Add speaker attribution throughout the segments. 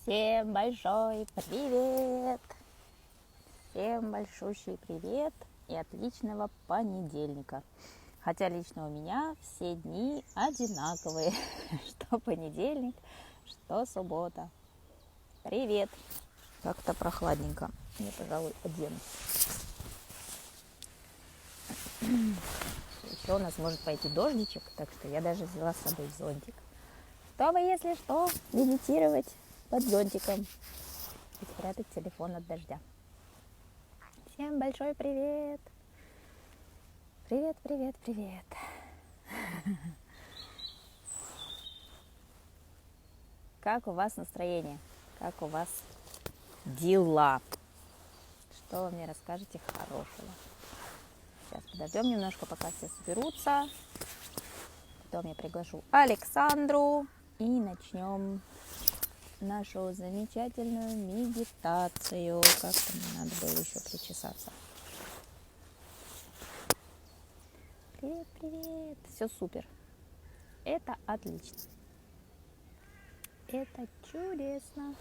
Speaker 1: Всем большой привет! Всем большущий привет и отличного понедельника. Хотя лично у меня все дни одинаковые. Что понедельник, что суббота. Привет! Как-то прохладненько. Я, пожалуй, оденусь. Еще у нас может пойти дождичек, так что я даже взяла с собой зонтик. Чтобы, если что, медитировать под зонтиком и спрятать телефон от дождя. Всем большой привет! Привет, привет, привет! Как у вас настроение? Как у вас дела? Что вы мне расскажете хорошего? Сейчас подождем немножко, пока все соберутся. Потом я приглашу Александру и начнем нашу замечательную медитацию. Как-то мне надо было еще причесаться. Привет, привет. Все супер. Это отлично. Это чудесно.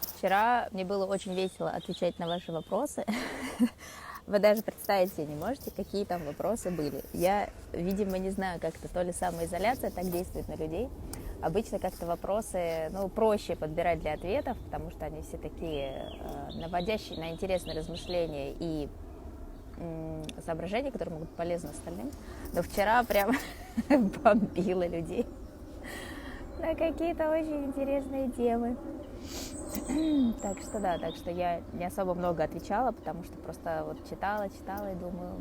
Speaker 1: Вчера мне было очень весело отвечать на ваши вопросы. Вы даже представить себе не можете, какие там вопросы были. Я, видимо, не знаю, как-то то ли самоизоляция так действует на людей. Обычно как-то вопросы, проще подбирать для ответов, потому что они все такие наводящие на интересные размышления и соображения, которые могут быть полезны остальным. Но вчера прям бомбило людей на какие-то очень интересные темы. Так что я не особо много отвечала, потому что просто вот читала и думаю...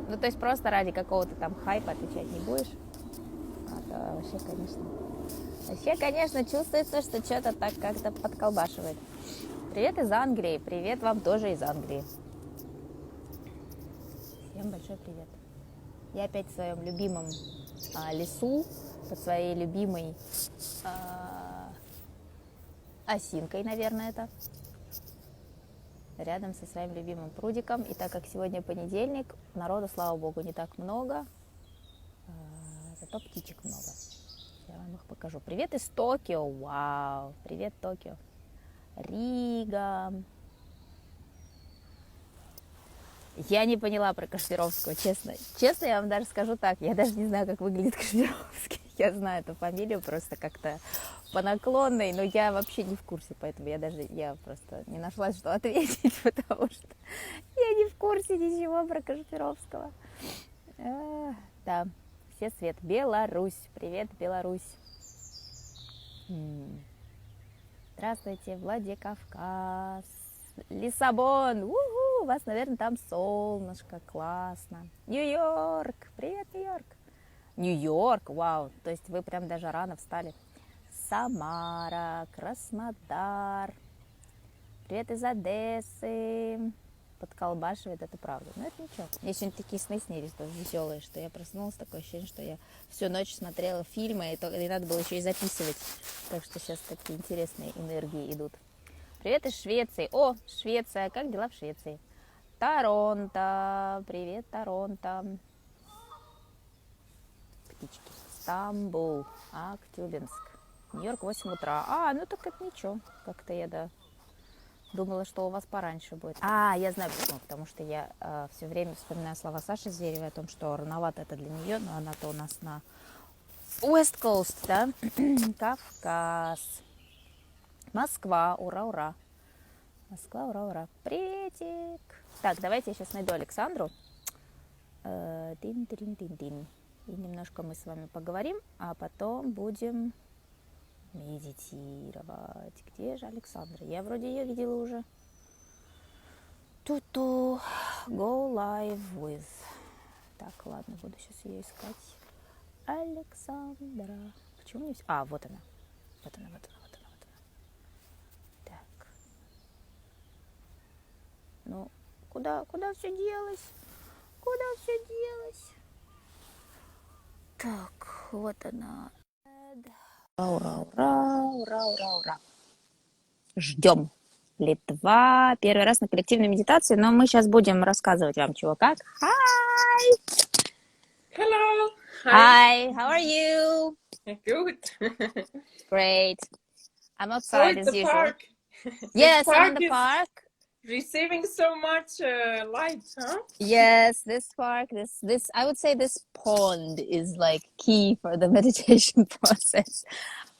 Speaker 1: то есть просто ради какого-то там хайпа отвечать не будешь. А вообще, конечно, чувствуется, что что-то так как-то подколбашивает. Привет из Англии, привет вам тоже из Англии. Всем большой привет. Я опять в своем любимом лесу, под своей любимой осинкой, наверное, это. Рядом со своим любимым прудиком. И так как сегодня понедельник, народу, слава богу, не так много, зато птичек много. Я вам их покажу. Привет из Токио. Вау. Привет, Токио. Рига. Я не поняла про Кашпировского, честно. Честно, я вам даже скажу так. Я даже не знаю, как выглядит Кашпировский. Я знаю эту фамилию просто как-то по наклонной, но я вообще не в курсе, поэтому я просто не нашла, что ответить, потому что я не в курсе ничего про Кашпировского. Да, все свет. Беларусь. Привет, Беларусь. Здравствуйте, Владикавказ. Лиссабон. У вас, наверное, там солнышко, классно. Нью-Йорк. Привет, Нью-Йорк. Нью-Йорк, вау. То есть вы прям даже рано встали. Самара, Краснодар. Привет из Одессы. Подколбашивает, это правда. Но это ничего. Мне сегодня такие сны снились тоже веселые, что я проснулась, такое ощущение, что я всю ночь смотрела фильмы, и надо было еще и записывать. Так что сейчас такие интересные энергии идут. Привет из Швеции. О, Швеция. Как дела в Швеции? Торонто. Привет, Торонто. Птички. Стамбул. Актюбинск. Нью-Йорк, 8 утра. Так это ничего. Как-то я, думала, что у вас пораньше будет. Я знаю почему. Потому что я все время вспоминаю слова Саши Зверевой о том, что рановато это для нее, но она-то у нас на West Coast, да? Кавказ. Москва, ура-ура. Москва, ура-ура. Приветик. Так, давайте я сейчас найду Александру. Тин-тин-тин-тин. И немножко мы с вами поговорим, а потом будем медитировать. Где же Александра? Я вроде ее видела уже. Ту-ту. Go live with. Так, ладно, буду сейчас ее искать. Александра. Почему не... вот она. Вот она. Так. Куда все делось? Куда все делось? Так, вот она. Ура. Ждем. Литва. Первый раз на коллективной медитации, но мы сейчас будем рассказывать вам чего как. Hi!
Speaker 2: Hello.
Speaker 1: Hi, how are you?
Speaker 2: Good.
Speaker 1: Great. I'm
Speaker 2: Oh,
Speaker 1: outside
Speaker 2: it's
Speaker 1: as
Speaker 2: the
Speaker 1: usual.
Speaker 2: park. This
Speaker 1: Yes, I'm in
Speaker 2: park
Speaker 1: the
Speaker 2: is
Speaker 1: park.
Speaker 2: receiving so much light, huh?
Speaker 1: Yes, this park, this I would say this pond is like key for the meditation process.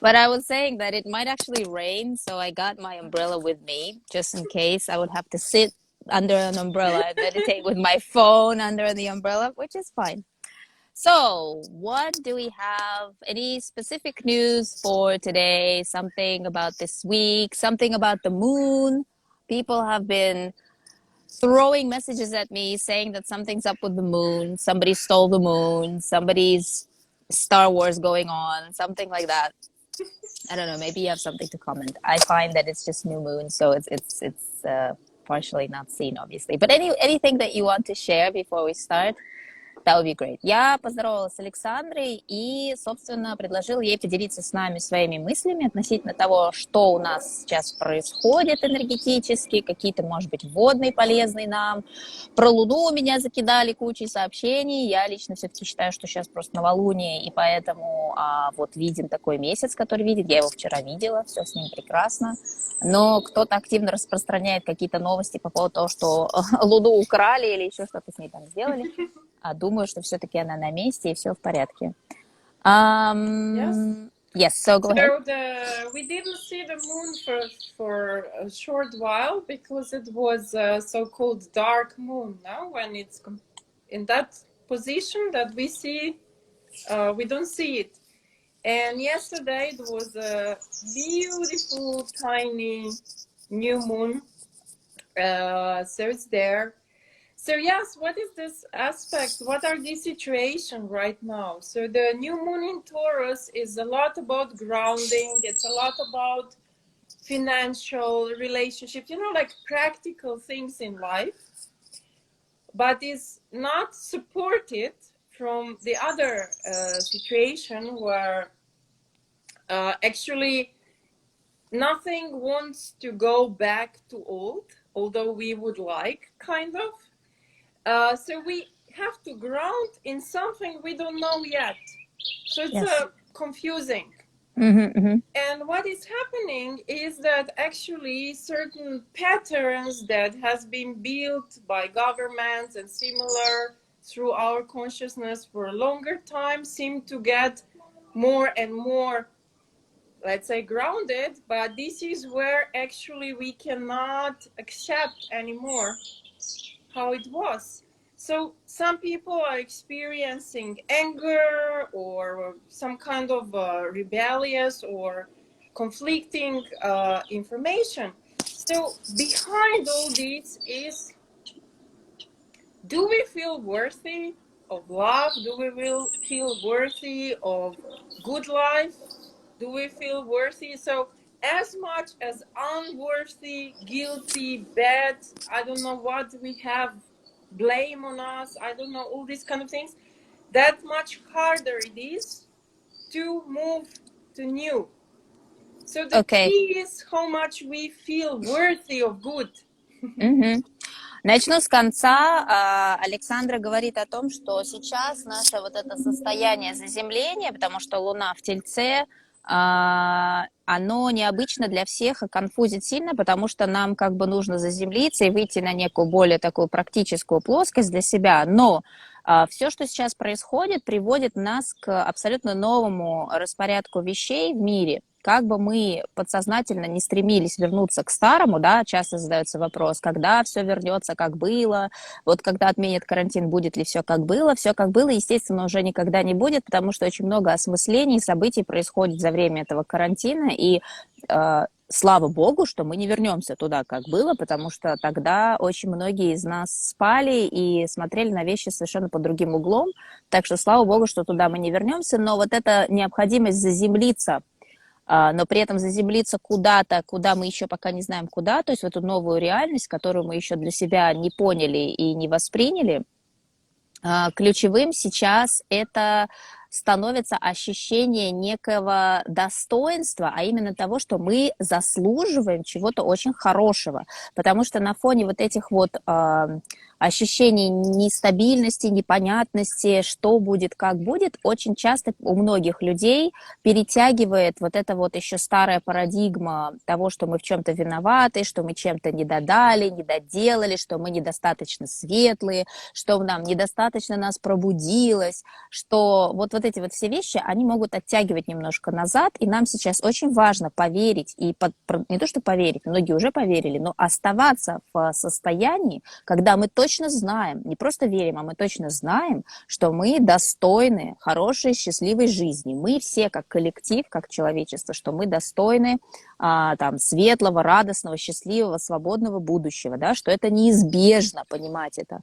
Speaker 1: But I was saying that it might actually rain, so I got my umbrella with me just in case I would have to sit under an umbrella and meditate with my phone under the umbrella, which is fine. So, what do we have? Any specific news for today? Something about this week? Something about the moon? People have been throwing messages at me saying that something's up with the moon. Somebody stole the moon. Somebody's Star Wars going on. Something like that. I don't know. Maybe you have something to comment. I find that it's just new moon, so it's partially not seen, obviously. But anything that you want to share before we start? That would be great. Я поздоровалась с Александрой и, собственно, предложила ей поделиться с нами своими мыслями относительно того, что у нас сейчас происходит энергетически, какие-то, может быть, вводные, полезные нам. Про Луну меня закидали кучей сообщений. Я лично все-таки считаю, что сейчас просто новолуние, и поэтому вот виден такой месяц, который видит. Я его вчера видела, все с ним прекрасно. Но кто-то активно распространяет какие-то новости по поводу того, что Луну украли или еще что-то с ней там сделали. А думаю, что все-таки она на месте и все в порядке.
Speaker 2: Yes.
Speaker 1: Yes, so go ahead.
Speaker 2: So we didn't see the moon for a short while because it was a so-called dark moon. Now, when it's in that position that we see, we don't see it. And yesterday it was a beautiful, tiny new moon. So it's there. So yes, what is this aspect? What are these situations right now? So the new moon in Taurus is a lot about grounding. It's a lot about financial relationships, like practical things in life, but is not supported from the other situation where actually nothing wants to go back to old, although we would like, kind of. So we have to ground in something we don't know yet. So it's
Speaker 1: Yes.
Speaker 2: confusing.
Speaker 1: Mm-hmm.
Speaker 2: And what is happening is that actually certain patterns that has been built by governments and similar through our consciousness for a longer time seem to get more and more, let's say, grounded. But this is where actually we cannot accept anymore how it was. So some people are experiencing anger or some kind of rebellious or conflicting information. So behind all this is, do we feel worthy of love? Do we feel worthy of good life? Do we feel worthy? So as much as unworthy, guilty, bad, I don't know what we have, blame on us, I don't know, all these kind of things, that much harder it is to move to new. So the
Speaker 1: Okay.
Speaker 2: key is how much we feel worthy of good.
Speaker 1: Mm-hmm. Начну с конца. Александра говорит о том, что сейчас наше вот это состояние заземления, потому что Луна в Тельце, оно необычно для всех и конфузит сильно, потому что нам как бы нужно заземлиться и выйти на некую более такую практическую плоскость для себя. Но все, что сейчас происходит, приводит нас к абсолютно новому распорядку вещей в мире. Как бы мы подсознательно не стремились вернуться к старому, да, часто задается вопрос, когда все вернется как было, вот когда отменят карантин, будет ли все как было, естественно, уже никогда не будет, потому что очень много осмыслений, событий происходит за время этого карантина, и слава богу, что мы не вернемся туда, как было, потому что тогда очень многие из нас спали и смотрели на вещи совершенно под другим углом, так что слава богу, что туда мы не вернемся, но вот эта необходимость заземлиться, но при этом заземлиться куда-то, куда мы еще пока не знаем куда, то есть в эту новую реальность, которую мы еще для себя не поняли и не восприняли, ключевым сейчас это становится ощущение некого достоинства, а именно того, что мы заслуживаем чего-то очень хорошего. Потому что на фоне вот этих вот ощущение нестабильности, непонятности, что будет, как будет, очень часто у многих людей перетягивает вот эта вот еще старая парадигма того, что мы в чем-то виноваты, что мы чем-то не додали, не доделали, что мы недостаточно светлые, что нам недостаточно нас пробудилось, что вот эти вот все вещи, они могут оттягивать немножко назад, и нам сейчас очень важно поверить, и не то, что поверить, многие уже поверили, но оставаться в состоянии, когда мы точно знаем, не просто верим, а мы точно знаем, что мы достойны хорошей, счастливой жизни. Мы все как коллектив, как человечество, что мы достойны там, светлого, радостного, счастливого, свободного будущего, да, что это неизбежно, понимать это.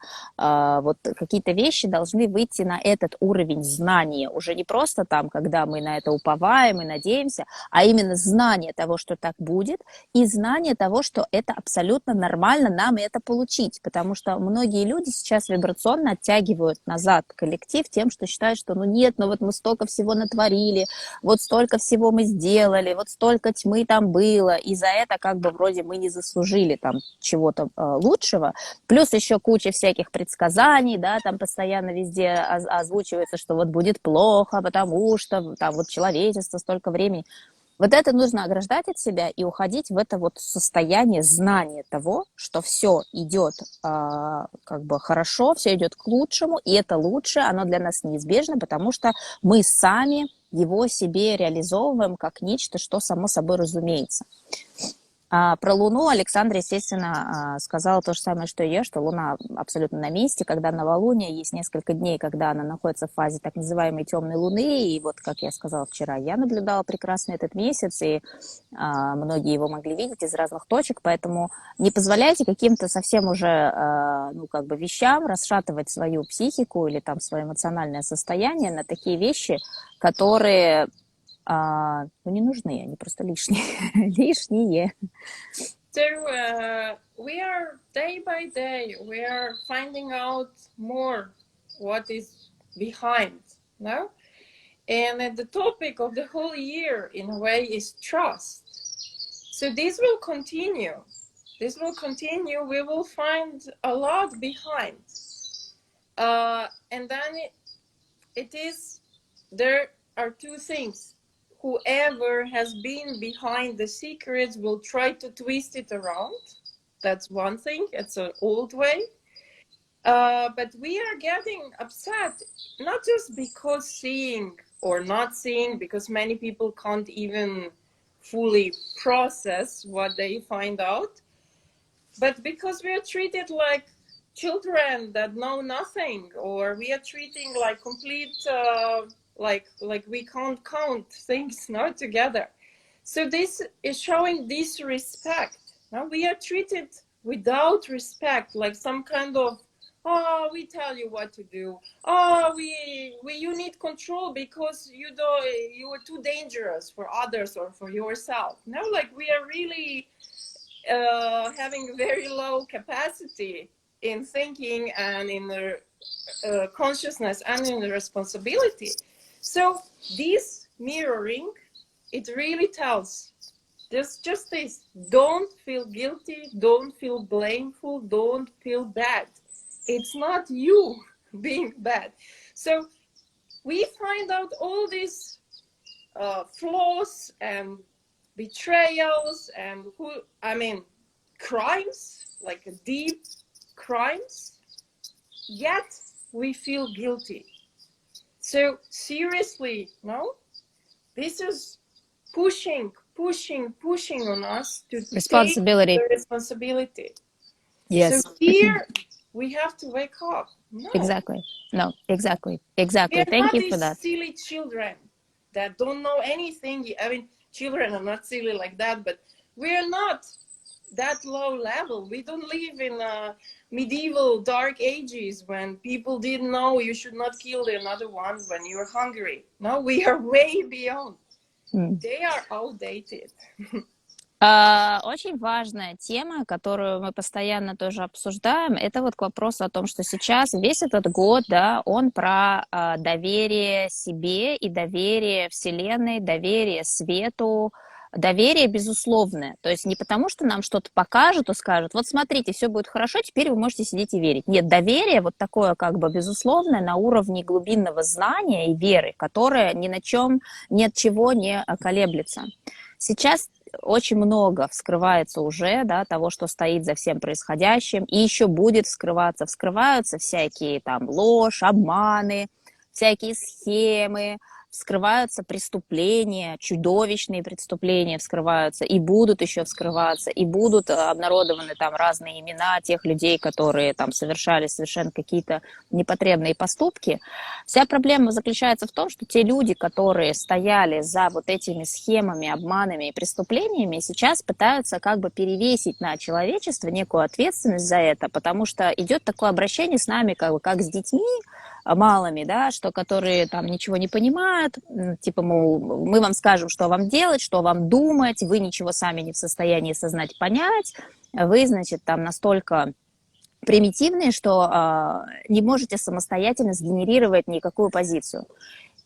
Speaker 1: Вот какие-то вещи должны выйти на этот уровень знания, уже не просто там, когда мы на это уповаем и надеемся, а именно знание того, что так будет, и знание того, что это абсолютно нормально нам это получить, потому что многие люди сейчас вибрационно оттягивают назад коллектив тем, что считают, что ну нет, ну вот мы столько всего натворили, вот столько всего мы сделали, вот столько тьмы там было, и за это как бы вроде мы не заслужили там чего-то лучшего, плюс еще куча всяких предсказаний, да, там постоянно везде озвучивается, что вот будет плохо, потому что там вот человечество столько времени. Вот это нужно ограждать от себя и уходить в это вот состояние знания того, что все идет как бы хорошо, все идет к лучшему, и это лучшее, оно для нас неизбежно, потому что мы сами его себе реализовываем как нечто, что само собой разумеется. Про Луну Александра, естественно, сказала то же самое, что и я, что Луна абсолютно на месте, когда новолуние, есть несколько дней, когда она находится в фазе так называемой темной Луны, и вот, как я сказала вчера, я наблюдала прекрасно этот месяц, и многие его могли видеть из разных точек, поэтому не позволяйте каким-то совсем уже, ну, как бы вещам расшатывать свою психику или там свое эмоциональное состояние на такие вещи, которые... ну, не нужны, они просто лишние. Лишние.
Speaker 2: So we are day by day, we are finding out more what is behind, no? And the topic of the whole year, in a way, is trust. So this will continue. This will continue. We will find a lot behind. And then it is, there are two things. Whoever has been behind the secrets will try to twist it around. That's one thing. It's an old way. But we are getting upset, not just because seeing or not seeing, because many people can't even fully process what they find out, but because we are treated like children that know nothing, or we are treating like complete like we can't count things not together. So this is showing disrespect. Now we are treated without respect, like some kind of, oh, we tell you what to do, oh, we you need control because you are too dangerous for others or for yourself. Now, like, we are really having very low capacity in thinking and in the consciousness and in the responsibility. So this mirroring, it really tells just this: don't feel guilty, don't feel blameful, don't feel bad. It's not you being bad. So we find out all these flaws and betrayals and crimes, like deep crimes, yet we feel guilty. So seriously, no, this is pushing on us to
Speaker 1: Responsibility.
Speaker 2: take the responsibility.
Speaker 1: Yes.
Speaker 2: So here we have to wake up. No.
Speaker 1: Exactly. No, exactly. Exactly.
Speaker 2: We are
Speaker 1: Thank
Speaker 2: not
Speaker 1: you
Speaker 2: these
Speaker 1: for that.
Speaker 2: silly children that don't know anything. I mean, children are not silly like that, but we're not that low level. We don't live in medieval dark ages when people didn't know you should not kill another one when you're hungry. No, we are way beyond. They are outdated.
Speaker 1: Очень важная тема, которую мы постоянно тоже обсуждаем, это вот к вопросу о том, что сейчас весь этот год, да, он про доверие себе и доверие Вселенной, доверие свету, Доверие безусловное. То есть не потому, что нам что-то покажут и скажут, вот смотрите, все будет хорошо, теперь вы можете сидеть и верить. Нет, доверие вот такое как бы безусловное на уровне глубинного знания и веры, которое ни на чем, ни от чего не колеблется. Сейчас очень много вскрывается уже, да, того, что стоит за всем происходящим, и еще будет вскрываться. Вскрываются всякие там ложь, обманы, всякие схемы, вскрываются преступления, чудовищные преступления вскрываются, и будут еще вскрываться, и будут обнародованы там разные имена тех людей, которые там совершали совершенно какие-то непотребные поступки. Вся проблема заключается в том, что те люди, которые стояли за вот этими схемами, обманами и преступлениями, сейчас пытаются как бы перевесить на человечество некую ответственность за это, потому что идет такое обращение с нами как бы как с детьми, малыми, да, что которые там ничего не понимают, типа, мол, мы вам скажем, что вам делать, что вам думать, вы ничего сами не в состоянии осознать, понять, вы, значит, там настолько примитивные, что не можете самостоятельно сгенерировать никакую позицию.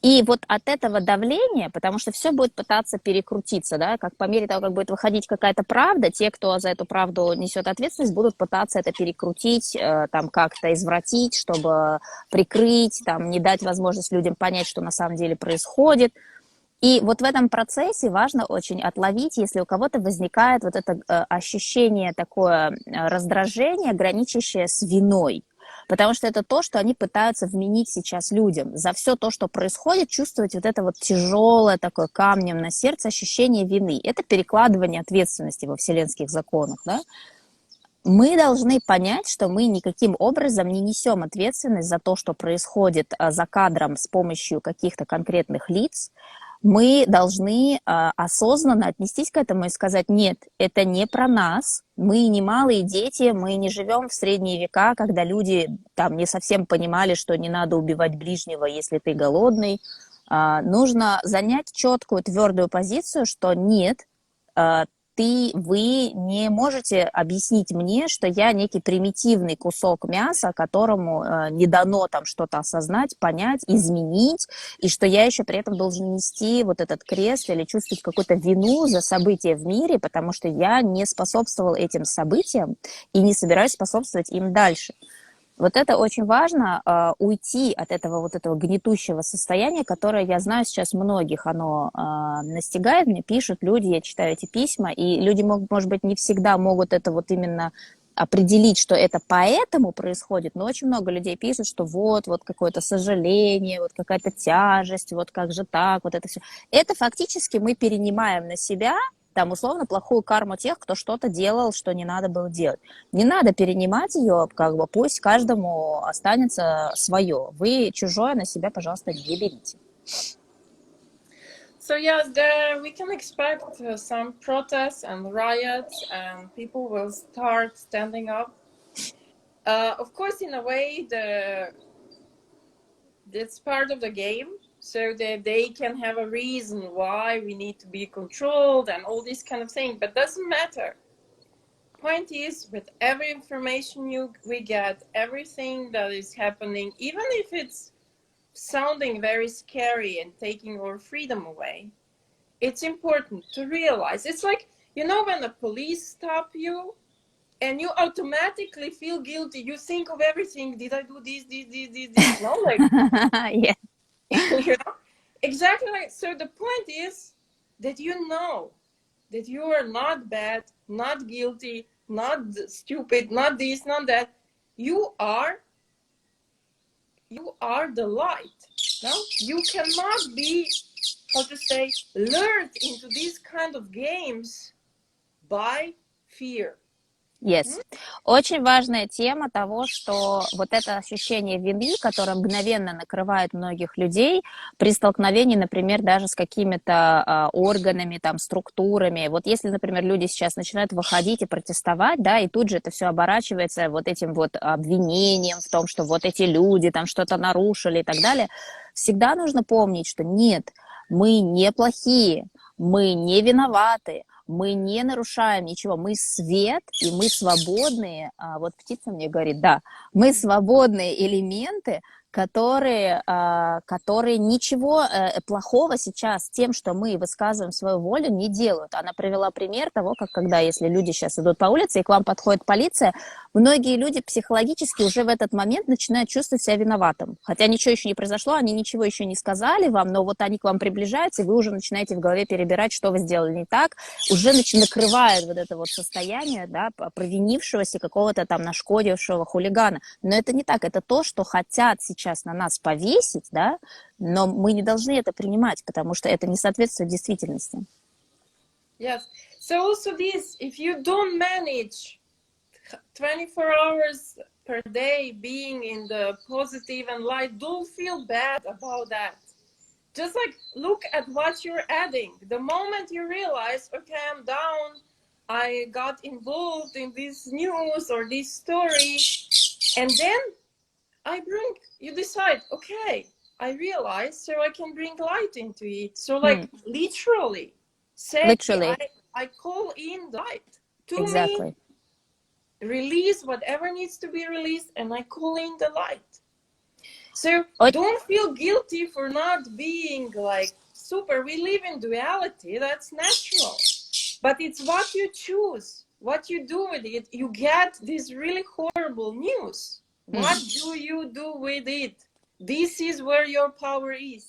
Speaker 1: И вот от этого давления, потому что все будет пытаться перекрутиться, да, как по мере того, как будет выходить какая-то правда, те, кто за эту правду несет ответственность, будут пытаться это перекрутить, там как-то извратить, чтобы прикрыть, там не дать возможность людям понять, что на самом деле происходит. И вот в этом процессе важно очень отловить, если у кого-то возникает вот это ощущение такое раздражение, граничащее с виной. Потому что это то, что они пытаются вменить сейчас людям. За все то, что происходит, чувствовать вот это вот тяжелое такое камнем на сердце ощущение вины. Это перекладывание ответственности во вселенских законах, да? Мы должны понять, что мы никаким образом не несем ответственность за то, что происходит за кадром с помощью каких-то конкретных лиц. Мы должны осознанно отнестись к этому и сказать, нет, это не про нас, мы не малые дети, мы не живем в средние века, когда люди там не совсем понимали, что не надо убивать ближнего, если ты голодный. Нужно занять четкую, твердую позицию, что нет, вы не можете объяснить мне, что я некий примитивный кусок мяса, которому не дано там что-то осознать, понять, изменить, и что я еще при этом должен нести вот этот крест или чувствовать какую-то вину за события в мире, потому что я не способствовал этим событиям и не собираюсь способствовать им дальше. Вот это очень важно, уйти от этого вот этого гнетущего состояния, которое, я знаю, сейчас многих оно настигает, мне пишут люди, я читаю эти письма, и люди, может быть, не всегда могут это вот именно определить, что это поэтому происходит, но очень много людей пишут, что вот какое-то сожаление, вот какая-то тяжесть, вот как же так, вот это все. Это фактически мы перенимаем на себя, там, условно, плохую карму тех, кто что-то делал, что не надо было делать. Не надо перенимать ее, как бы, пусть каждому останется свое. Вы чужое на себя, пожалуйста, не берите.
Speaker 2: So yes, we can expect some protests and riots, and people will start standing up. Of course, in a way, it's part of the game, so that they can have a reason why we need to be controlled and all this kind of thing. But doesn't matter. Point is, with every information we get, everything that is happening, even if it's sounding very scary and taking our freedom away, it's important to realize. It's like, you know, when the police stop you and you automatically feel guilty, you think of everything. Did I do this? No, like,
Speaker 1: Yeah.
Speaker 2: you know, exactly. Like, so the point is that you know that you are not bad, not guilty, not stupid, not this, not that. You are the light. No, you cannot be, how to say, lured into these kind of games by fear.
Speaker 1: Yes. Очень важная тема того, что вот это ощущение вины, которое мгновенно накрывает многих людей при столкновении, например, даже с какими-то органами, там, структурами. Вот если, например, люди сейчас начинают выходить и протестовать, да, и тут же это все оборачивается вот этим вот обвинением в том, что вот эти люди там что-то нарушили и так далее, всегда нужно помнить, что нет, мы не плохие, мы не виноваты, мы не нарушаем ничего, мы свет, и мы свободные, вот птица мне говорит, да, мы свободные элементы, которые ничего плохого сейчас тем, что мы высказываем свою волю, не делают. Она привела пример того, как когда, если люди сейчас идут по улице, и к вам подходит полиция, многие люди психологически уже в этот момент начинают чувствовать себя виноватым. Хотя ничего еще не произошло, они ничего еще не сказали вам, но вот они к вам приближаются, и вы уже начинаете в голове перебирать, что вы сделали не так, уже накрывает вот это вот состояние, да, провинившегося какого-то там нашкодившего хулигана. Но это не так, это то, что хотят сейчас на нас повесить, да, но мы не должны это принимать, потому что это не соответствует действительности.
Speaker 2: Yes. So also this, if you don't manage 24 hours per day being in the positive and light, don't feel bad about that. Just like look at what you're adding. The moment you realize, okay, I'm down, I got involved in this news or this story, and then you decide, okay, I realize, so I can bring light into it. So like literally, I call in light to
Speaker 1: Exactly.
Speaker 2: me, release whatever needs to be released, and I call in the light. So don't feel guilty for not being like super. We live in duality, that's natural. But it's what you choose, what you do with it. You get this really horrible news. What do you do with it? This is where your power is.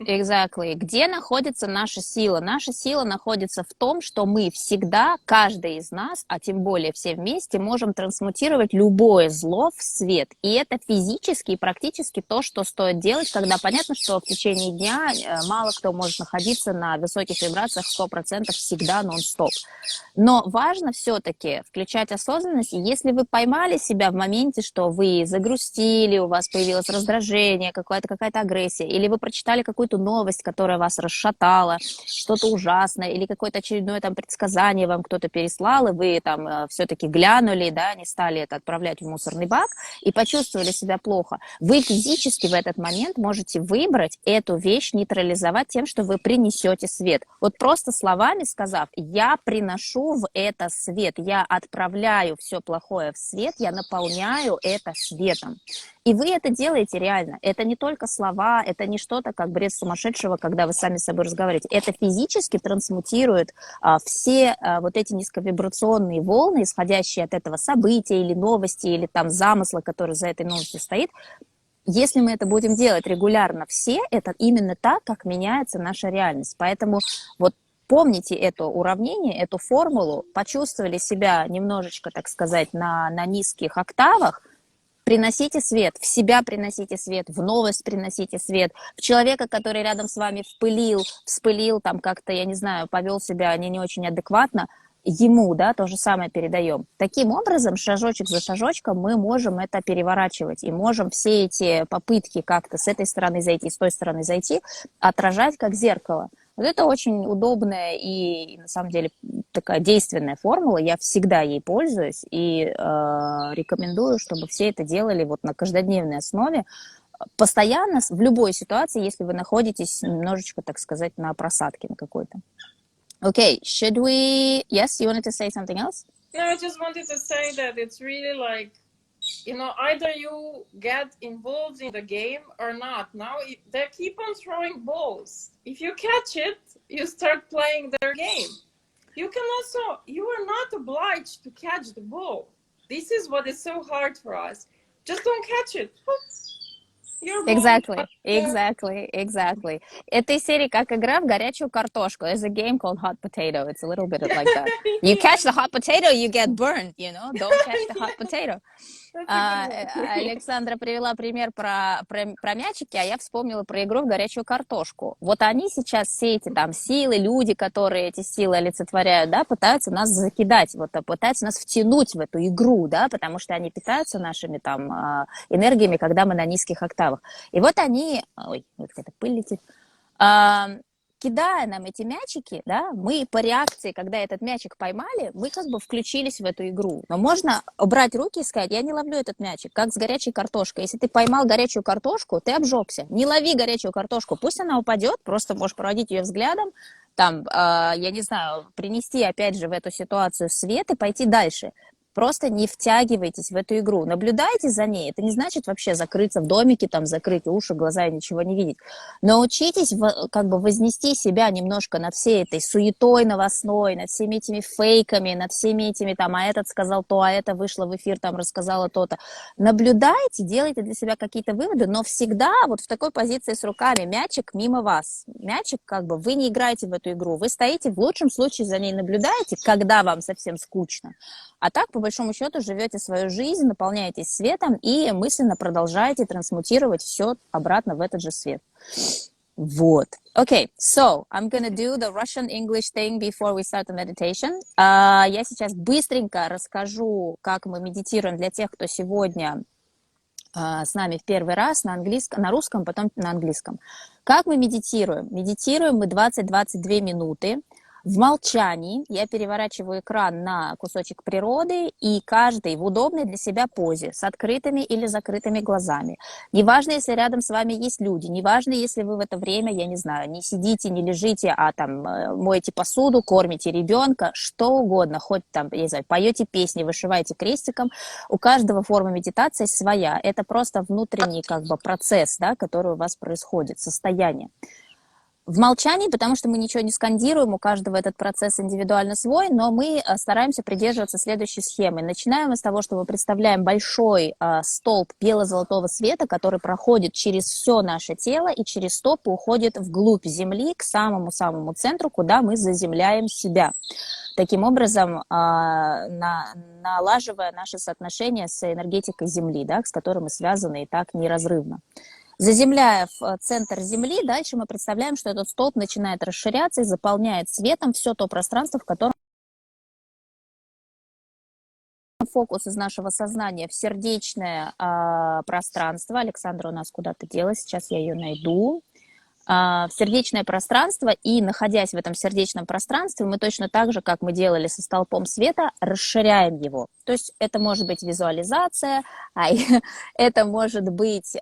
Speaker 1: Exactly. Где находится наша сила? Наша сила находится в том, что мы всегда, каждый из нас, а тем более все вместе, можем трансмутировать любое зло в свет. И это физически и практически то, что стоит делать, когда понятно, что в течение дня мало кто может находиться на высоких вибрациях 100% всегда нон-стоп. Но важно все-таки включать осознанность, и если вы поймали себя в моменте, что вы загрустили, у вас появилось раздражение, какая-то агрессия, или вы прочитали какую-то новость, которая вас расшатала, что-то ужасное, или какое-то очередное там предсказание вам кто-то переслал, и вы там все-таки глянули, да, не стали это отправлять в мусорный бак, и почувствовали себя плохо. Вы физически в этот момент можете выбрать эту вещь, нейтрализовать тем, что вы принесете свет. Вот просто словами сказав, я приношу в это свет, я отправляю все плохое в свет, я наполняю это светом. И вы это делаете реально. Это не только слова, это не что-то как бред сумасшедшего, когда вы сами с собой разговариваете. Это физически трансмутирует все вот эти низковибрационные волны, исходящие от этого события или новости, или там замысла, который за этой новостью стоит. Если мы это будем делать регулярно все, это именно так, как меняется наша реальность. Поэтому вот помните это уравнение, эту формулу, почувствовали себя немножечко, так сказать, на низких октавах, приносите свет, в себя приносите свет, в новость приносите свет, в человека, который рядом с вами вспылил, там как-то, я не знаю, повел себя не очень адекватно, ему, да, то же самое передаем. Таким образом, шажочек за шажочком мы можем это переворачивать и можем все эти попытки как-то с этой стороны зайти, с той стороны зайти, отражать как зеркало. Вот это очень удобная и, на самом деле, такая действенная формула. Я всегда ей пользуюсь и рекомендую, чтобы все это делали вот на каждодневной основе, постоянно, в любой ситуации, если вы находитесь немножечко, так сказать, на просадке на какой-то. Okay, should we... Yes, you wanted to say something else?
Speaker 2: No, I just wanted to say that it's really like, you know, either you get involved in the game or not. Now they keep on throwing balls. If you catch it, you start playing their game. You are not obliged to catch the ball. This is what is so hard for us. Just don't catch it.
Speaker 1: Exactly. Это из серии как игра в горячую картошку. There's a game called hot potato. It's a little bit like that. You catch the hot potato, you get burned, you know? Don't catch the hot potato. Александра привела пример про мячики, а я вспомнила про игру в горячую картошку. Вот они сейчас, все эти там силы, люди, которые эти силы олицетворяют, да, пытаются нас закидать, вот, пытаются нас втянуть в эту игру, да, потому что они питаются нашими там энергиями, когда мы на низких октавах. И вот они, ой, вот какая-то пыль летит, кидая нам эти мячики, да, мы по реакции, когда этот мячик поймали, мы как бы включились в эту игру. Но можно убрать руки и сказать, я не ловлю этот мячик, как с горячей картошкой. Если ты поймал горячую картошку, ты обжегся. Не лови горячую картошку, пусть она упадет, просто можешь проводить ее взглядом, там, я не знаю, принести опять же в эту ситуацию свет и пойти дальше. Просто не втягивайтесь в эту игру. Наблюдайте за ней. Это не значит вообще закрыться в домике, там, закрыть уши, глаза и ничего не видеть. Научитесь как бы вознести себя немножко над всей этой суетой новостной, над всеми этими фейками, над всеми этими там, а этот сказал то, а это вышло в эфир, там, рассказала то-то. Наблюдайте, делайте для себя какие-то выводы, но всегда вот в такой позиции с руками. Мячик мимо вас. Мячик, как бы, вы не играете в эту игру. Вы стоите, в лучшем случае за ней наблюдаете, когда вам совсем скучно. А так, по большому счету, живете свою жизнь, наполняетесь светом и мысленно продолжаете трансмутировать все обратно в этот же свет. Вот. Okay, so I'm gonna do the Russian English thing before we start the meditation. Я сейчас быстренько расскажу, как мы медитируем для тех, кто сегодня с нами в первый раз на английском, на русском, потом на английском. Как мы медитируем? Медитируем мы 20-22 минуты. В молчании я переворачиваю экран на кусочек природы, и каждый в удобной для себя позе, с открытыми или закрытыми глазами. Неважно, если рядом с вами есть люди, неважно, если вы в это время, я не знаю, не сидите, не лежите, а там моете посуду, кормите ребенка, что угодно, хоть там, я не знаю, поете песни, вышиваете крестиком. У каждого форма медитации своя. Это просто внутренний как бы процесс, да, который у вас происходит, состояние. В молчании, потому что мы ничего не скандируем, у каждого этот процесс индивидуально свой, но мы стараемся придерживаться следующей схемы. Начинаем мы с того, что мы представляем большой столб бело-золотого света, который проходит через все наше тело и через стопы уходит вглубь Земли, к самому-самому центру, куда мы заземляем себя. Таким образом, налаживая наши соотношения с энергетикой Земли, да, с которой мы связаны и так неразрывно. Заземляя в центр Земли, дальше мы представляем, что этот столб начинает расширяться и заполняет светом все то пространство, в котором фокус из нашего сознания в сердечное пространство. Александра у нас куда-то делась, сейчас я ее найду. В сердечное пространство, и находясь в этом сердечном пространстве, мы точно так же, как мы делали со столпом света, расширяем его. То есть это может быть визуализация, это может быть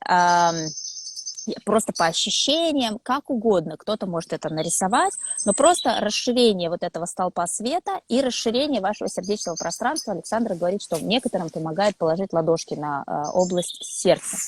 Speaker 1: просто по ощущениям, как угодно. Кто-то может это нарисовать, но просто расширение вот этого столпа света и расширение вашего сердечного пространства. Александра говорит, что некоторым помогает положить ладошки на область сердца.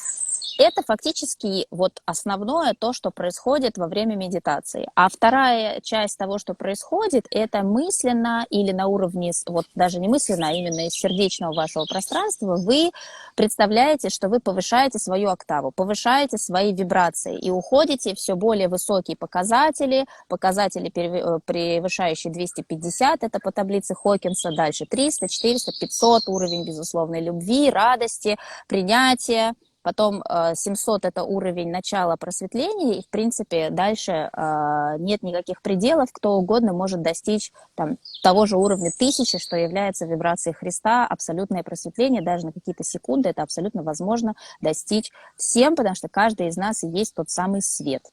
Speaker 1: Это фактически вот основное то, что происходит во время медитации. А вторая часть того, что происходит, это мысленно или на уровне, вот даже не мысленно, а именно из сердечного вашего пространства, вы представляете, что вы повышаете свою октаву, повышаете свои вибрации и уходите в все более высокие показатели, превышающие 250, это по таблице Хокинса, дальше 300, 400, 500, уровень безусловной любви, радости, принятия. Потом 700 – это уровень начала просветления, и, в принципе, дальше нет никаких пределов, кто угодно может достичь там, того же уровня 1000, что является вибрацией Христа, абсолютное просветление, даже на какие-то секунды это абсолютно возможно достичь всем, потому что каждый из нас и есть тот самый свет.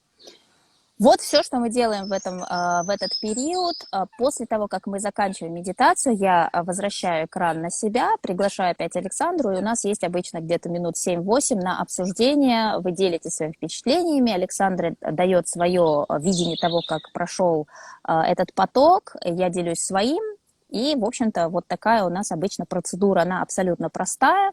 Speaker 1: Вот все, что мы делаем в этот период. После того, как мы заканчиваем медитацию, я возвращаю экран на себя, приглашаю опять Александру, и у нас есть обычно где-то минут 7-8 на обсуждение. Вы делитесь своими впечатлениями, Александра дает свое видение того, как прошел этот поток, я делюсь своим, и, в общем-то, вот такая у нас обычно процедура, она абсолютно простая,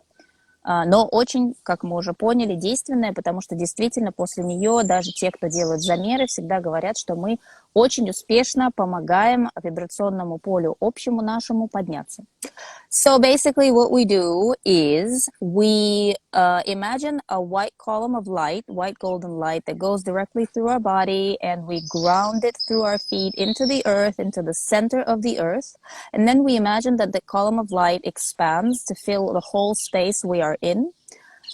Speaker 1: но очень, как мы уже поняли, действенная, потому что действительно после нее даже те, кто делают замеры, всегда говорят, что мы очень успешно помогаем вибрационному полю общему нашему подняться. So basically what we do is we imagine a white column of light, white golden light that goes directly through our body, and we ground it through our feet into the earth, into the center of the earth. And then we imagine that the column of light expands to fill the whole space we are in.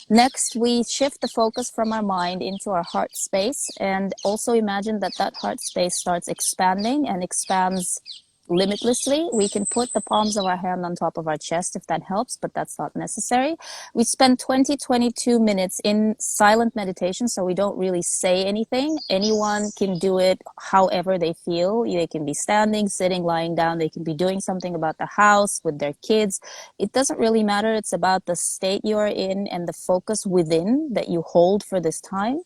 Speaker 1: Next, we shift the focus from our mind into our heart space, and also imagine that that heart space starts expanding and expands limitlessly. We can put the palms of our hand on top of our chest if that helps, but that's not necessary. We spend 22 minutes in silent meditation, so we don't really say anything. Anyone can do it however they feel. They can be standing, sitting, lying down. They can be doing something about the house with their kids. It doesn't really matter. It's about the state you are in and the focus within that you hold for this time.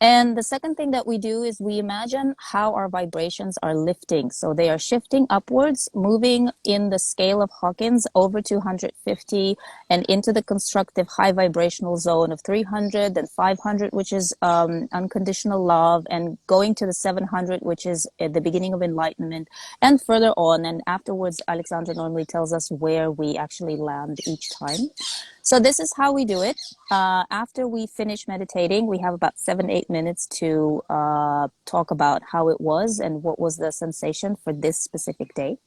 Speaker 1: And the second thing that we do is we imagine how our vibrations are lifting. So they are shifting upwards, moving in the scale of Hawkins over 250 and into the constructive high vibrational zone of 300 and 500, which is unconditional love, and going to the 700, which is at the beginning of enlightenment, and further on. And afterwards, Alexandra normally tells us where we actually land each time. So this is how we do it. After we finish meditating, we have about 7-8 minutes to talk about how it was and what was the sensation for this specific day.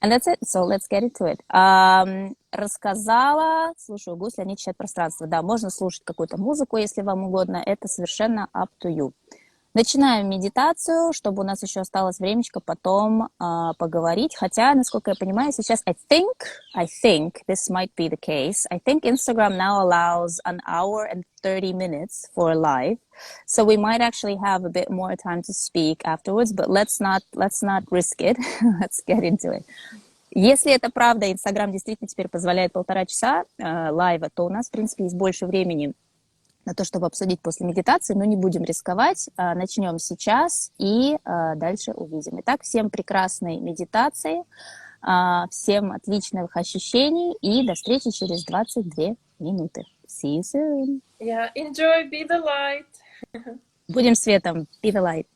Speaker 1: And that's it. So let's get into it. Рассказала, слушаю гусли, они читают пространство. Да, можно слушать какую-то музыку, если вам угодно. Это совершенно up to you. Начинаем медитацию, чтобы у нас еще осталось времечко потом поговорить. Хотя, насколько я понимаю, сейчас I think this might be the case. I think Instagram now allows 1 hour and 30 minutes for live. So we might actually have a bit more time to speak afterwards, but let's not risk it. Let's get into it. Если это правда, Instagram действительно теперь позволяет 1,5 часа лайва, то у нас, в принципе, есть больше времени на то, чтобы обсудить после медитации, но не будем рисковать. Начнем сейчас и дальше увидим. Итак, всем прекрасной медитации, всем отличных ощущений и до встречи через 22 минуты. See you soon.
Speaker 2: Yeah, enjoy, be the light.
Speaker 1: Будем светом. Be the light.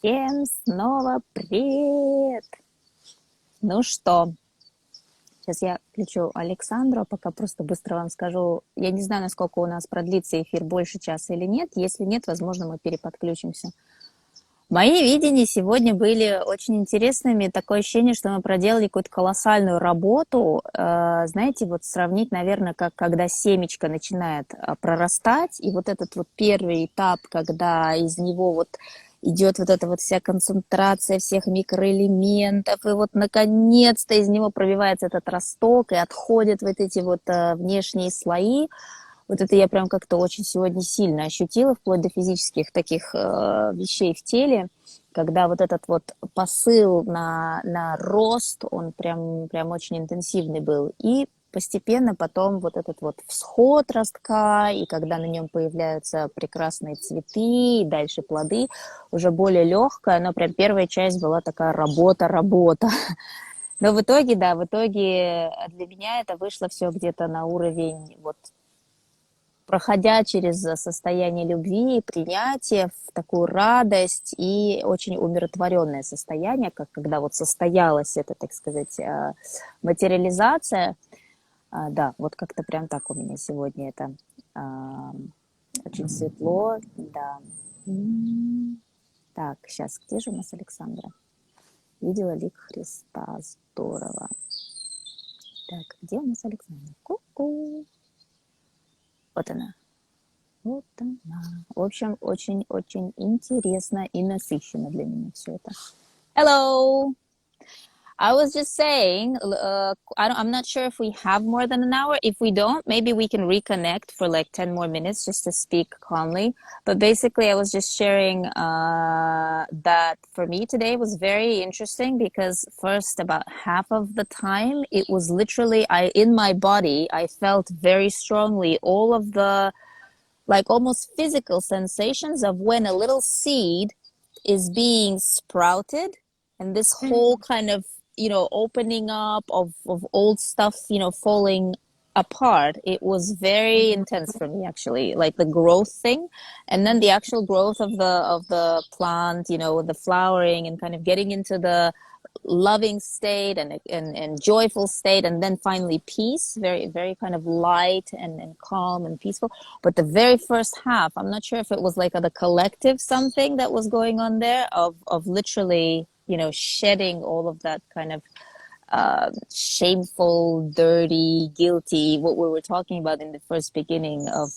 Speaker 1: Всем снова привет! Ну что, сейчас я включу Александру, пока просто быстро вам скажу. Я не знаю, насколько у нас продлится эфир, больше часа или нет. Если нет, возможно, мы переподключимся. Мои видения сегодня были очень интересными. Такое ощущение, что мы проделали какую-то колоссальную работу. Знаете, вот сравнить, наверное, как когда семечко начинает прорастать, и вот этот вот первый этап, когда из него вот идет вот эта вот вся концентрация всех микроэлементов, и вот наконец-то из него пробивается этот росток, и отходят вот эти вот внешние слои. Вот это я прям как-то очень сегодня сильно ощутила, вплоть до физических таких вещей в теле, когда вот этот вот посыл на рост, он прям очень интенсивный был. И постепенно потом вот этот вот всход ростка, и когда на нем появляются прекрасные цветы, и дальше плоды, уже более легкая, но прям первая часть была такая работа. Но в итоге, да, в итоге для меня это вышло все где-то на уровень вот проходя через состояние любви, принятия, в такую радость и очень умиротворенное состояние, как когда вот состоялась эта, так сказать, материализация. Да, вот как-то прям так у меня сегодня это очень светло, да. Так, сейчас, где же у нас Александра? Видела лик Христа, здорово. Так, где у нас Александра? Ку-ку. Вот она. Вот она. В общем, очень-очень интересно и насыщенно для меня все это. Hello! I was just saying, I'm not sure if we have more than an hour. If we don't, maybe we can reconnect for like 10 more minutes just to speak calmly. But basically, I was just sharing that for me today was very interesting because first, about half of the time, it was literally, in my body, I felt very strongly all of the like almost physical sensations of when a little seed is being sprouted and this whole kind of opening up of old stuff falling apart. It was very intense for me, actually, like the growth thing, and then the actual growth of the plant, the flowering and kind of getting into the loving state and joyful state, and then finally peace, very very kind of light and calm and peaceful. But the very first half, I'm not sure if it was like the collective something that was going on there of literally shedding all of that kind of shameful, dirty, guilty, what we were talking about in the first beginning of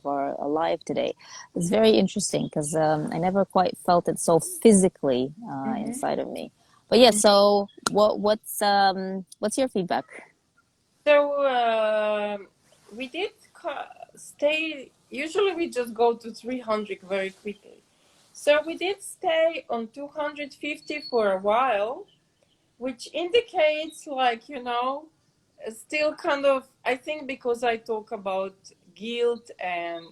Speaker 1: our life today. It's very interesting because I never quite felt it so physically inside of me. But yeah, so what's your feedback?
Speaker 2: So we did stay. Usually we just go to 300 very quickly. So we did stay on 250 for a while, which indicates still kind of, I think because I talk about guilt and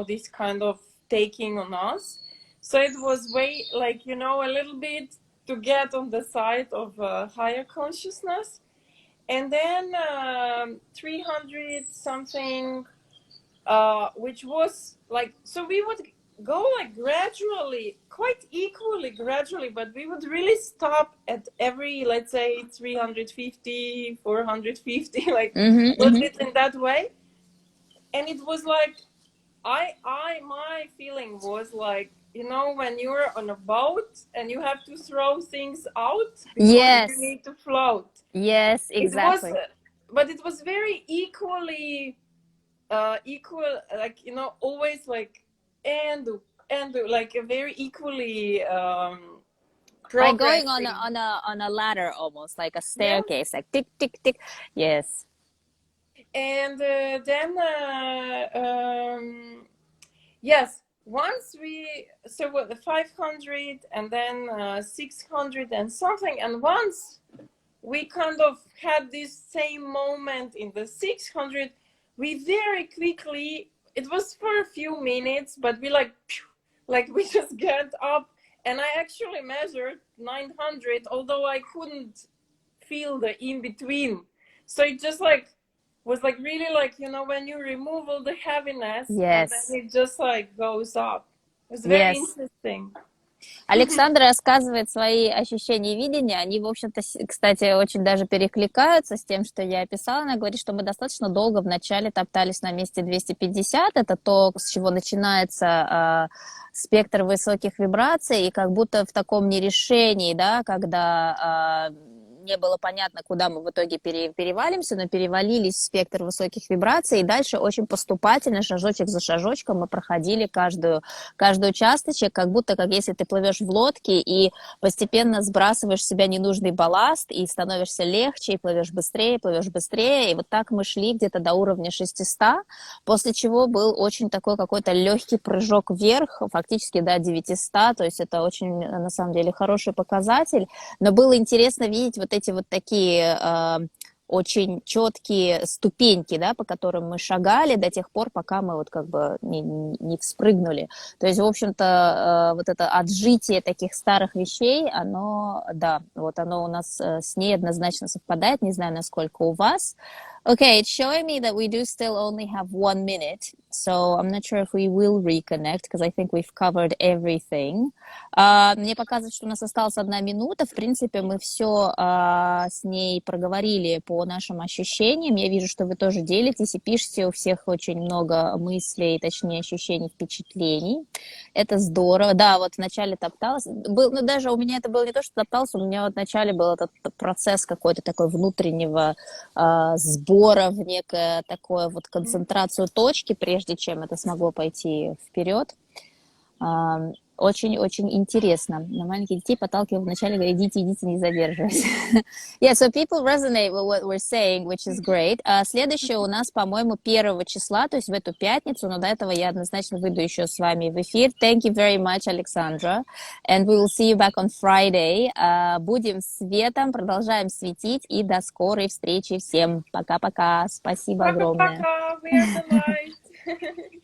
Speaker 2: this kind of taking on us. So it was way a little bit to get on the side of higher consciousness. And then 300 something, which was like, so we would go like gradually, quite equally gradually, but we would really stop at every, let's say 350, 450, like was it in that way. And it was like, my feeling was like, when you're on a boat and you have to throw things out because
Speaker 1: Yes.
Speaker 2: you need to float.
Speaker 1: Yes, exactly.
Speaker 2: But it was very equal, like always like and like a very equally
Speaker 1: like going on a ladder, almost like a staircase. Yes. Like tick tick tick. Yes.
Speaker 2: And then yes, once the 500 and then 600 and something, and once we kind of had this same moment in the 600, we very quickly, it was for a few minutes, but we like we just get up, and I actually measured 900, although I couldn't feel the in between. So it just like was like really like when you remove all the heaviness,
Speaker 1: yes,
Speaker 2: and then it just like goes up. It's very interesting.
Speaker 1: Александра рассказывает свои ощущения и видения. Они, в общем-то, кстати, очень даже перекликаются с тем, что я описала. Она говорит, что мы достаточно долго вначале топтались на месте 250. Это то, с чего начинается спектр высоких вибраций, и как будто в таком нерешении, да, когда не было понятно, куда мы в итоге перевалимся, но перевалились в спектр высоких вибраций, и дальше очень поступательно, шажочек за шажочком мы проходили каждый участочек, как будто как если ты плывешь в лодке и постепенно сбрасываешь с себя ненужный балласт, и становишься легче, и плывешь быстрее, и вот так мы шли где-то до уровня 600, после чего был очень такой какой-то легкий прыжок вверх, фактически до 900, то есть это очень, на самом деле, хороший показатель, но было интересно видеть вот эти вот такие очень четкие ступеньки, да, по которым мы шагали до тех пор, пока мы вот как бы не вспрыгнули. То есть, в общем-то, вот это отжитие таких старых вещей, оно, да, вот оно у нас с ней однозначно совпадает, не знаю, насколько у вас. Okay, it's showing me that we do still only have 1 minute, so I'm not sure if we will reconnect, because I think we've covered everything. Мне показывает, что у нас осталась 1 минута. В принципе, мы все с ней проговорили по нашим ощущениям. Я вижу, что вы тоже делитесь и пишете. У всех очень много мыслей, точнее, ощущений, впечатлений. Это здорово. Да, вот вначале топталась. Ну, даже у меня это было не то, что топталась, у меня вот вначале был этот процесс какой-то такой внутреннего сбора в некое такое вот концентрацию точки, прежде чем это смогло пойти вперед. Очень-очень интересно. На маленьких детей подталкиваю вначале, говорю, идите, не задерживайтесь. Yeah, so people resonate with what we're saying, which is great. Следующее у нас, по-моему, 1 числа, то есть в эту пятницу, но до этого я однозначно выйду еще с вами в эфир. Thank you very much, Alexandra. And we will see you back on Friday. Будем светом, продолжаем светить, и до скорой встречи всем. Пока-пока. Спасибо огромное.
Speaker 2: Пока-пока. We are the light.